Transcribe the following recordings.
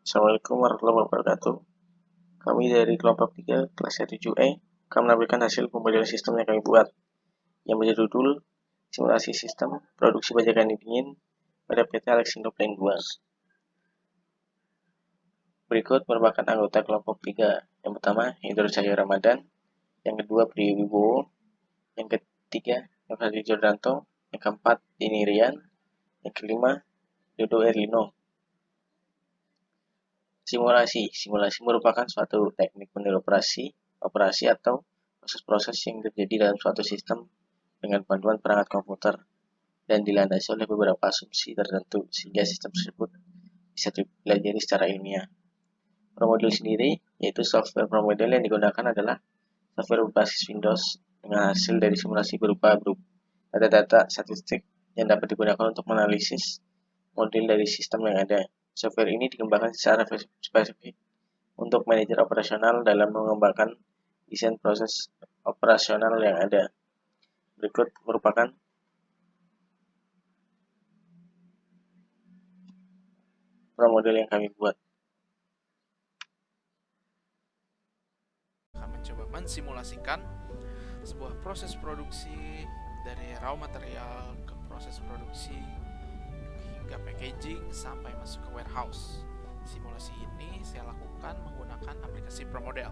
Assalamualaikum warahmatullahi wabarakatuh. Kami dari kelompok 3 kelas 7E akan menampilkan hasil pemmodelan sistem yang kami buat yang berjudul simulasi sistem produksi bajakan dingin pada PT Alexindo Plan 2. Berikut merupakan anggota kelompok 3. Yang pertama, Hendro Cahyo Ramadan. Yang kedua, Priyo Wibowo. Yang ketiga, Novadi Jordanto. Yang keempat, Dini Rian. Yang kelima, Dodo Erlino. Simulasi merupakan suatu teknik meniru operasi atau proses-proses yang terjadi dalam suatu sistem dengan bantuan perangkat komputer dan dilandasi oleh beberapa asumsi tertentu sehingga sistem tersebut bisa dipelajari secara ilmiah. Promodel sendiri, yaitu software promodel yang digunakan adalah software berbasis Windows dengan hasil dari simulasi berupa data-data statistik yang dapat digunakan untuk menganalisis model dari sistem yang ada. Software ini dikembangkan secara spesifik untuk manajer operasional dalam mengembangkan desain proses operasional yang ada. Berikut merupakan promodel yang kami buat. Akan mencoba mensimulasikan sebuah proses produksi dari raw material ke proses produksi hingga packaging sampai masuk ke warehouse. Simulasi ini saya lakukan menggunakan aplikasi Promodel.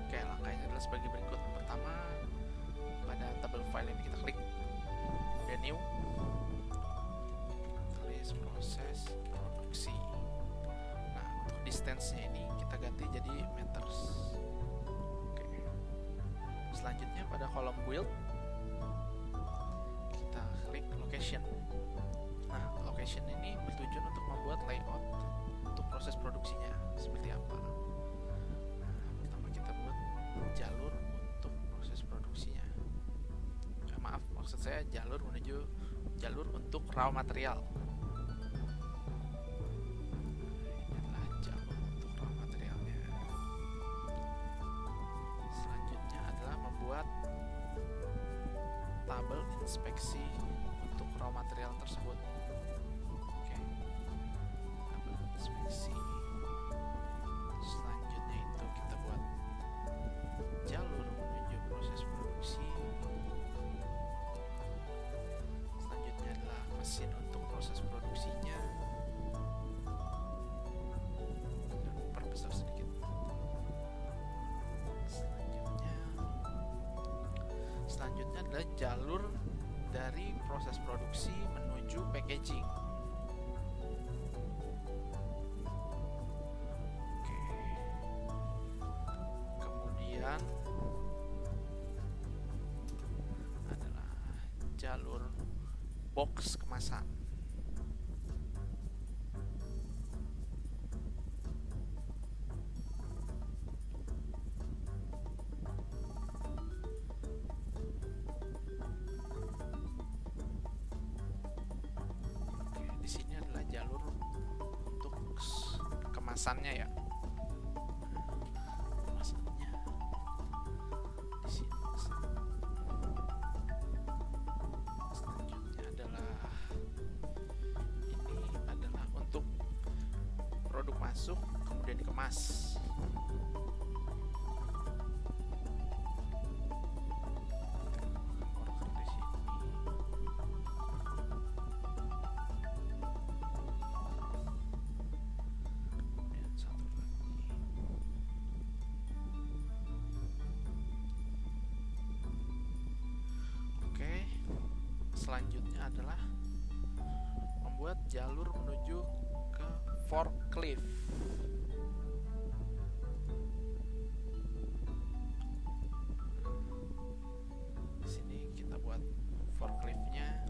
Oke, langkahnya adalah sebagai berikut. Pertama, pada tabel file ini kita klik dan new, tulis proses produksi. Nah, untuk distance-nya ini kita ganti jadi meters. Oke. Selanjutnya pada kolom build kita klik location. Nah, location ini bertujuan untuk membuat layout untuk proses produksinya seperti apa. Nah, pertama kita buat jalur untuk proses produksinya. Maaf, maksud saya jalur untuk raw material. Ini adalah jalur untuk raw materialnya. Selanjutnya adalah membuat tabel inspeksi untuk raw material tersebut. Oke, tabel inspeksi. Selanjutnya itu kita buat jalur menuju proses produksi. Selanjutnya adalah mesin untuk proses produksinya. Perbesar sedikit. Selanjutnya adalah jalur dari proses produksi menuju packaging. Oke. Kemudian adalah jalur box kemasan. Di sini adalah jalur untuk kemasannya ya. Kemasannya di sini. Selanjutnya adalah untuk produk masuk kemudian dikemas. Di sini. Kemudian satu lagi. Oke, selanjutnya adalah membuat jalur menuju ke forklift. Di sini kita buat forkliftnya.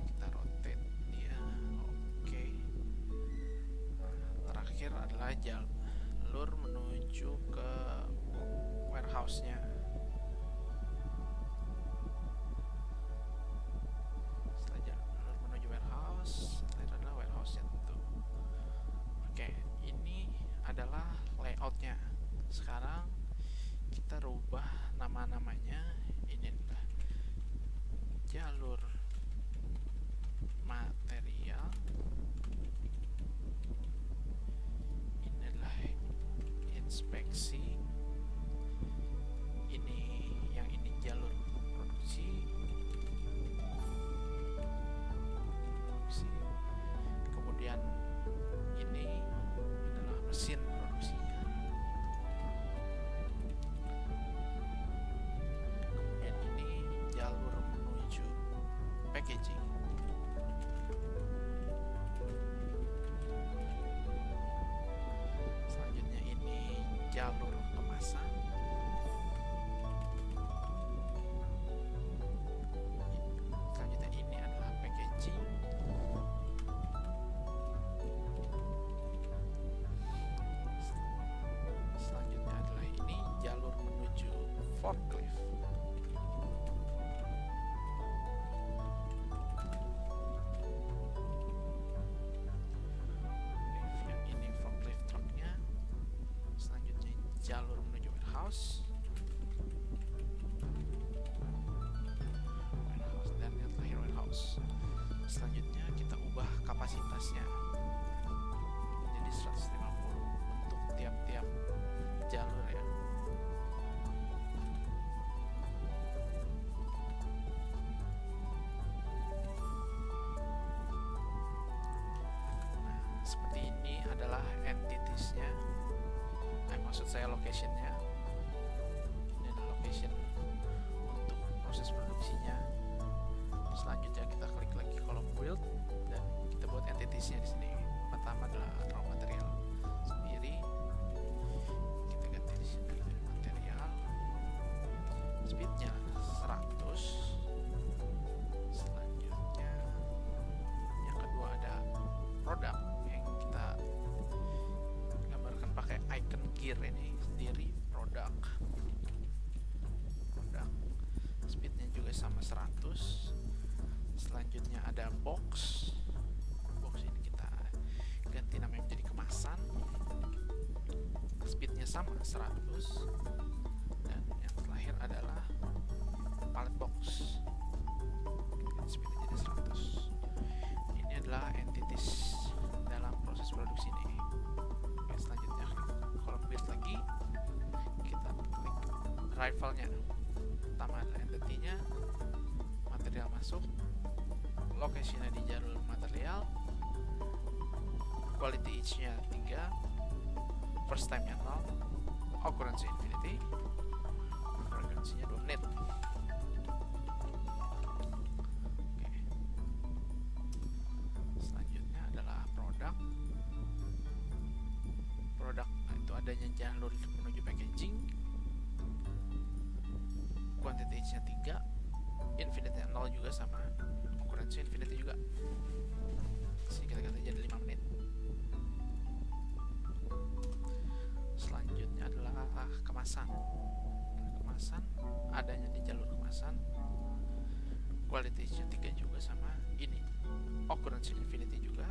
Kita rotate dia. Oke. Terakhir adalah jalur menuju ke warehouse-nya. Setelah adalah warehouse-nya tentu. Oke, ini adalah layout-nya. Sekarang kita rubah nama-namanya. Ini adalah jalur inspeksi. Ini jalur produksi. Kemudian ini adalah mesin produksinya. Kemudian ini jalur menuju packaging. Selanjutnya ini jalur kemasan. Selanjutnya ini adalah packaging. Selanjutnya adalah ini jalur menuju forklift. Yang ini forklift trucknya. Selanjutnya jalur menuju warehouse. Dan yang terakhir warehouse. Selanjutnya kita ubah kapasitasnya menjadi 150 untuk tiap-tiap jalur ya. Nah, seperti ini adalah entities-nya. Maksud saya location-nya. Ini adalah location untuk proses produksinya. Selanjutnya kita klik lagi kolom build dan kita buat entities-nya di sini. Pertama adalah raw material sendiri. Kita ganti di sini material. Speed-nya 100. Selanjutnya yang kedua ada produk yang kita gambarkan pakai icon gear ini sendiri, produk. Speed-nya juga sama 100. Selanjutnya ada box ini kita ganti namanya menjadi kemasan. Speednya sama 100. Dan yang terakhir adalah pallet box, speednya jadi 100. Ini adalah entities dalam proses produksi ini. Oke, selanjutnya klik kolom build lagi, kita klik rivalnya. Pertama adalah entity-nya, material masuk, location-nya di jalur material, quality each-nya 3, first time-nya 0, occurrence infinity, frequency-nya 2 menit. Oke. Selanjutnya adalah produk. Nah, itu adanya jalur menuju packaging, quantity each-nya 3, infinity 0 juga sama, occurrence infinity juga. Sini kita ganti jadi 5 menit. Selanjutnya adalah kemasan. Adanya di jalur kemasan, quality-nya 3 juga sama ini, occurrence infinity juga,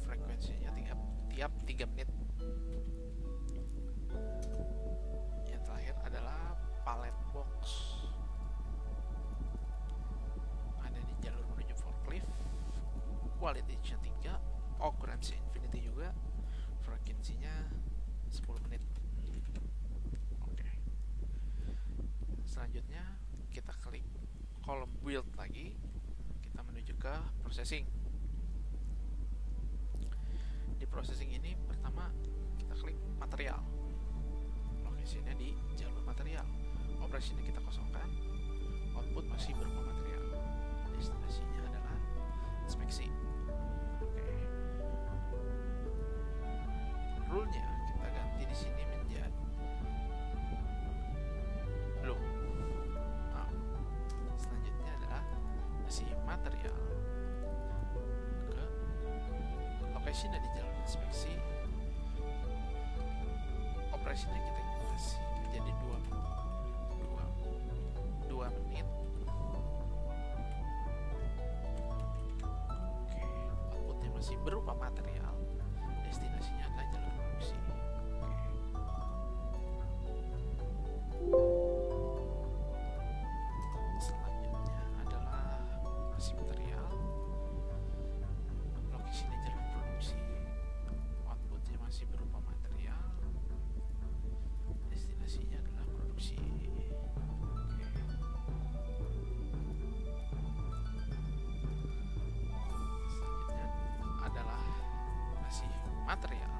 frekuensinya tiap 3 menit. Yang terakhir adalah pallet box. Ada di jalur menuju forklift, quality-nya 3, occurrence infinity juga, frekuensinya 10 menit. Oke. Selanjutnya kita klik kolom build lagi, kita menuju ke processing. Di processing ini pertama kita klik material, lokasinya di jalur material, operasinya kita kosongkan, output masih berupa material, destinasinya adalah inspeksi. Oke. Rule-nya kita ganti di sini menjadi low. Nah, selanjutnya adalah masih material ke lokasinya di jalur inspeksi, operasinya kita kasih menjadi 2 menit. Oke, outputnya masih berupa material, destinasinya adalah jalur produksi. Selanjutnya adalah masih material, lokasinya jalur produksi, outputnya masih berupa material, material,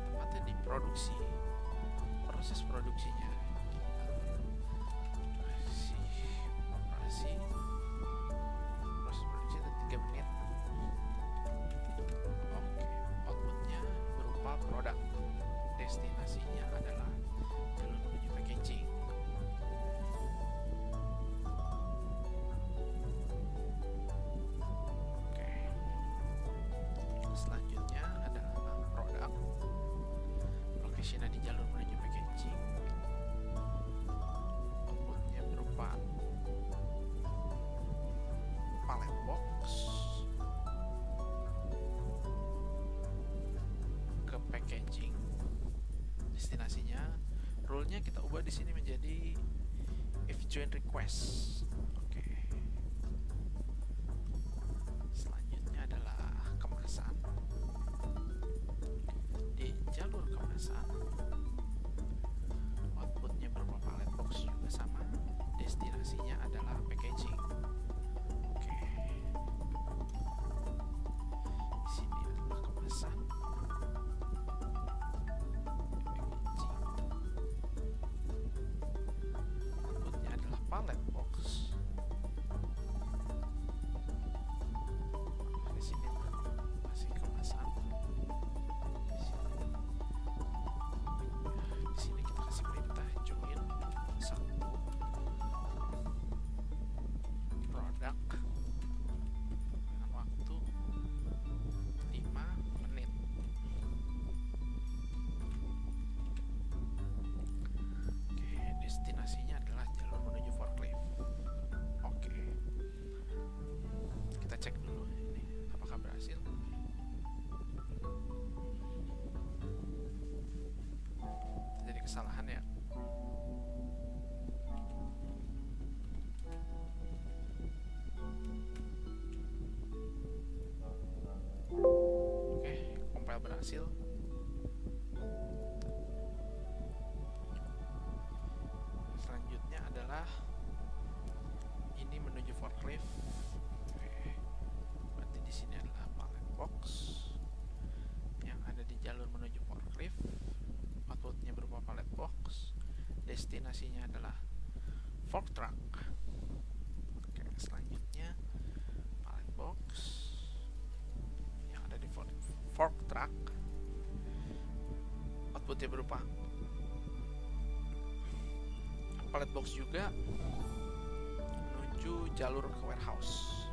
tepatnya di produksi, proses produksinya, operasi, proses produksi itu 3 menit. Oke, outputnya berupa produk, destinasinya adalah jalur menuju packaging. Oke, selanjutnya adalah produk, location di jalur menuju packaging. Outputnya berupa pallet box ke packaging. Destinasinya, rule-nya kita ubah di sini menjadi if join request. Oke. Selanjutnya adalah kemasan. Di jalur kemasan, outputnya berupa pallet box juga sama. Destinasinya adalah packaging. Oke. Di sini adalah kemasan. Outputnya adalah pallet box. Di sini masih kemasan. Di sini kita kasih perintah join satu produk dengan waktu 5 menit. Oke, destinasinya adalah jalur menuju forklift. Oke, kita cek dulu ini apakah berhasil. Terjadi kesalahan ya. Oke, compile berhasil. Selanjutnya adalah ini menuju forklift. Oke, berarti di sini adalah pallet box yang ada di jalur menuju forklift. Outputnya berupa pallet box. Destinasinya adalah fork truck. Oke, selanjutnya pallet box yang ada di fork truck. Outputnya berupa pallet box juga menuju jalur ke warehouse.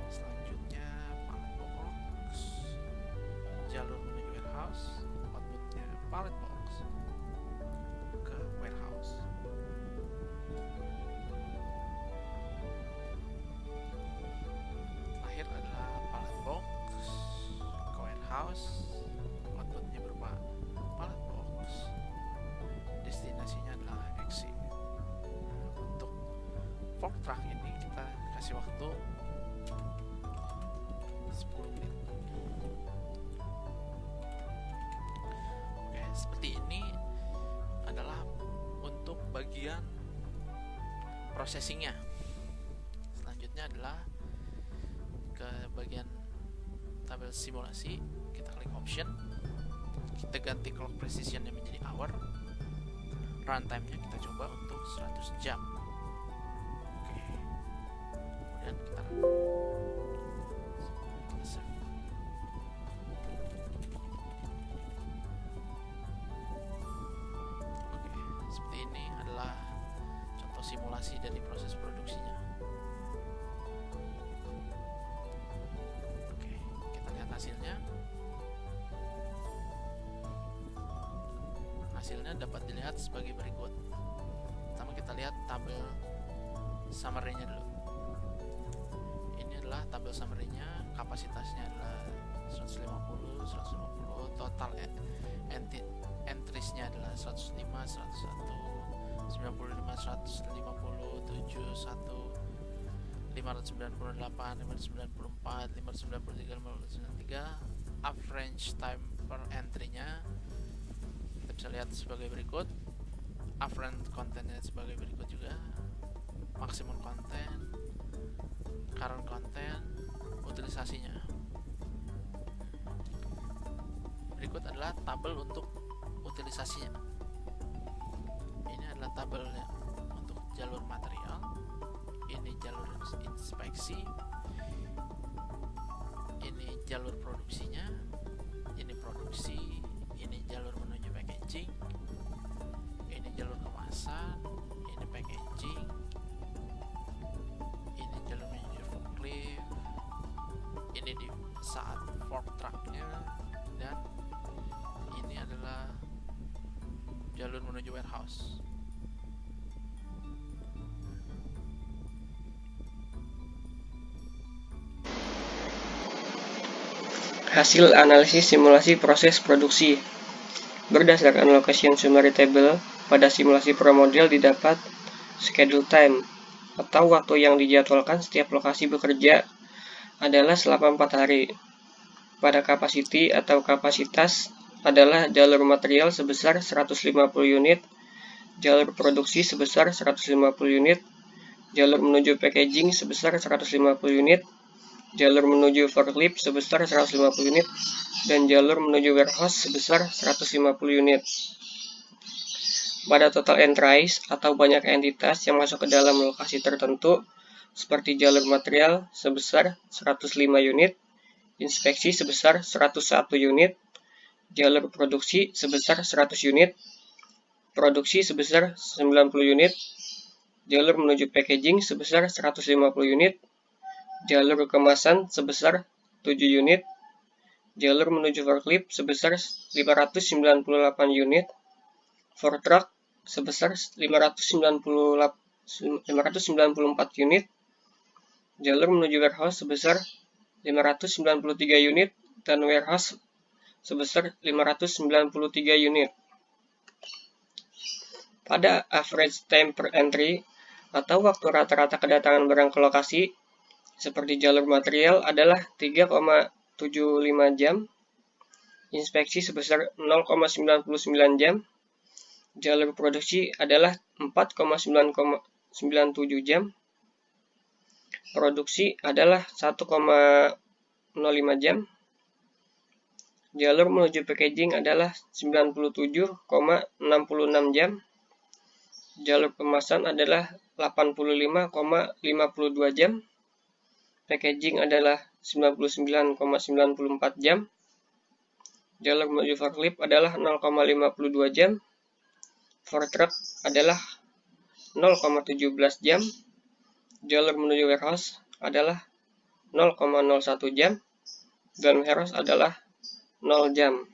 Selanjutnya pallet box jalur menuju warehouse. Outputnya pallet box ke warehouse. Terakhir adalah pallet box ke warehouse. Outputnya berupa pallet box. Destinasinya adalah exit. Untuk fork truck ini kita kasih waktu 10 menit. Oke, seperti ini adalah untuk bagian processingnya. Selanjutnya adalah ke bagian tabel simulasi. Kita klik option, kita ganti clock precisionnya menjadi hour, runtime-nya kita coba untuk 100 jam. Oke, kemudian kita save. Oke, seperti ini adalah contoh simulasi dari proses produksinya. Oke, kita lihat hasilnya. Hasilnya dapat dilihat sebagai berikut. Pertama kita lihat tabel summary-nya dulu. Ini adalah tabel summary-nya, kapasitasnya adalah 150, 150, total entries-nya adalah 105, 101, 95, 157, 1, 598, 594, 593, 593. Average time per entry-nya kita bisa lihat sebagai berikut. Average content-nya sebagai berikut juga. Maksimum content, current content, utilisasinya. Berikut adalah tabel untuk utilisasinya. Ini adalah tabelnya untuk jalur material, ini jalur inspeksi, ini jalur produksinya, ini produksi, ini jalur menuju packaging, ini jalur kemasan, ini packaging, ini jalur menuju forklift, ini di saat fork trucknya, dan ini adalah jalur menuju warehouse. Hasil analisis simulasi proses produksi. Berdasarkan location summary table, pada simulasi pro-model didapat schedule time atau waktu yang dijadwalkan setiap lokasi bekerja adalah selama 4 hari. Pada capacity atau kapasitas adalah jalur material sebesar 150 unit, jalur produksi sebesar 150 unit, jalur menuju packaging sebesar 150 unit, jalur menuju forklift sebesar 150 unit, dan jalur menuju warehouse sebesar 150 unit. Pada total entries atau banyak entitas yang masuk ke dalam lokasi tertentu, seperti jalur material sebesar 105 unit, inspeksi sebesar 101 unit, jalur produksi sebesar 100 unit, produksi sebesar 90 unit, jalur menuju packaging sebesar 150 unit, jalur kemasan sebesar 7 unit, jalur menuju forklift sebesar 598 unit, fork truck sebesar 594 unit, jalur menuju warehouse sebesar 593 unit, dan warehouse sebesar 593 unit. Pada average time per entry atau waktu rata-rata kedatangan barang ke lokasi, seperti jalur material adalah 3,75 jam, inspeksi sebesar 0,99 jam, jalur produksi adalah 4,97 jam, produksi adalah 1,05 jam, jalur menuju packaging adalah 97,66 jam, jalur kemasan adalah 85,52 jam, packaging adalah 99,94 jam, jalur menuju forklift adalah 0,52 jam, fork truck adalah 0,17 jam, jalur menuju warehouse adalah 0,01 jam, dan warehouse adalah 0 jam.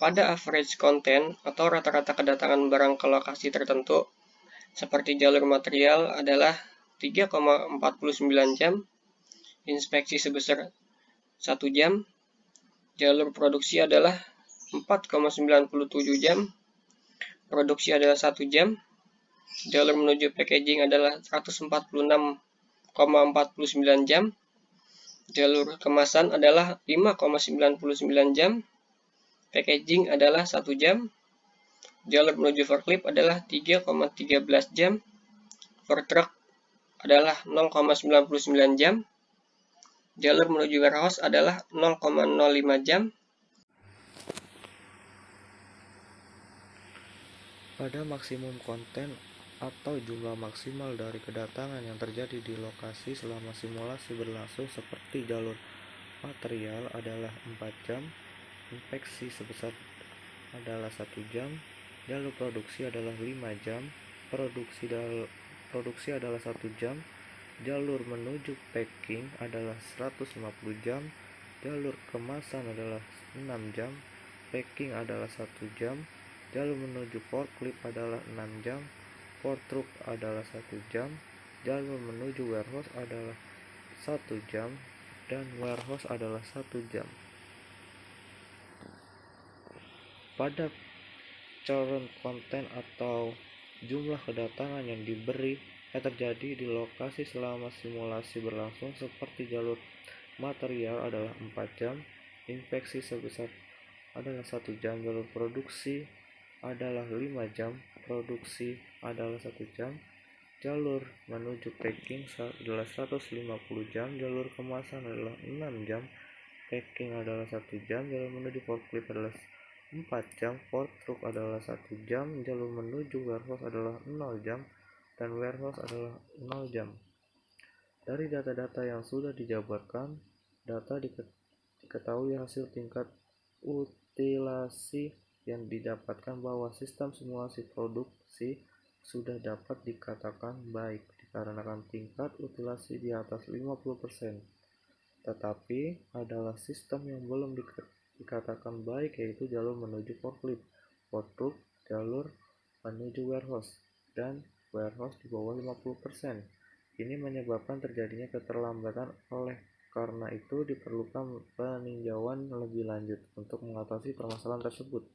Pada average content atau rata-rata kedatangan barang ke lokasi tertentu, seperti jalur material adalah 3,49 jam, inspeksi sebesar 1 jam, jalur produksi adalah 4,97 jam, produksi adalah 1 jam, jalur menuju packaging adalah 146,49 jam, jalur kemasan adalah 5,99 jam, packaging adalah 1 jam, jalur menuju forklift adalah 3,13 jam, fork truck adalah 0,99 jam, jalur menuju warehouse adalah 0,05 jam. Pada maksimum konten atau jumlah maksimal dari kedatangan yang terjadi di lokasi selama simulasi berlangsung, seperti jalur material adalah 4 jam, inspeksi sebesar adalah 1 jam, jalur produksi adalah 5 jam, produksi adalah 1 jam, jalur menuju packing adalah 150 jam, jalur kemasan adalah 6 jam, packing adalah 1 jam, jalur menuju forklift adalah 6 jam, fork truck adalah 1 jam, jalur menuju warehouse adalah 1 jam, dan warehouse adalah 1 jam. Pada current content atau jumlah kedatangan yang terjadi di lokasi selama simulasi berlangsung, seperti jalur material adalah 4 jam, inspeksi sebesar adalah 1 jam, jalur produksi adalah 5 jam, produksi adalah 1 jam, jalur menuju packing adalah 150 jam, jalur kemasan adalah 6 jam, packing adalah 1 jam, jalur menuju forklift adalah 4 jam, fork truck adalah 1 jam, jalur menuju warehouse adalah 0 jam, dan warehouse adalah 0 jam. Dari data-data yang sudah dijabarkan, data diketahui hasil tingkat utilasi yang didapatkan bahwa sistem simulasi produksi sudah dapat dikatakan baik dikarenakan tingkat utilasi di atas 50%. Tetapi adalah sistem yang belum dikatakan baik, yaitu jalur menuju forklift, fork truck, jalur menuju warehouse, dan warehouse di bawah 50%. Ini menyebabkan terjadinya keterlambatan. Oleh karena itu diperlukan peninjauan lebih lanjut untuk mengatasi permasalahan tersebut.